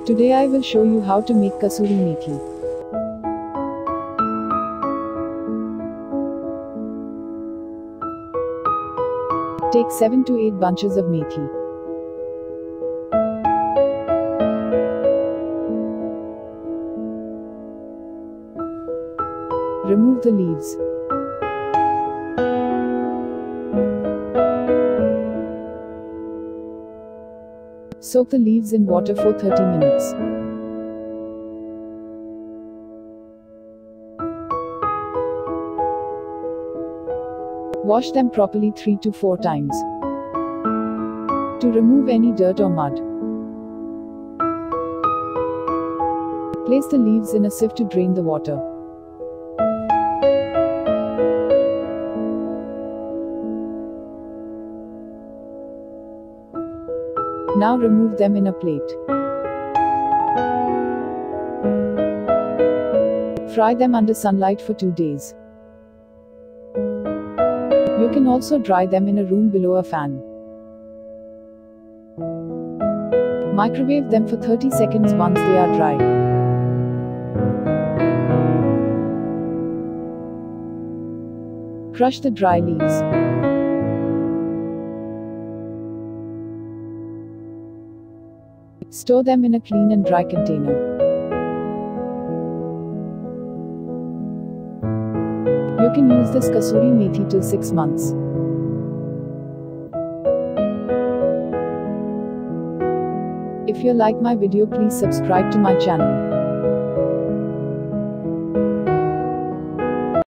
Today I will show you how to make Kasuri Methi. Take 7 to 8 bunches of methi. Remove the leaves. Soak the leaves in water for 30 minutes. Wash them properly 3 to 4 times to remove any dirt or mud. Place the leaves in a sieve to drain the water. Now remove them in a plate. Fry them under sunlight for 2 days. You can also dry them in a room below a fan. Microwave them for 30 seconds once they are dry. Crush the dry leaves. Store them in a clean and dry container. You can use this Kasuri Methi till 6 months. If you like my video, please subscribe to my channel.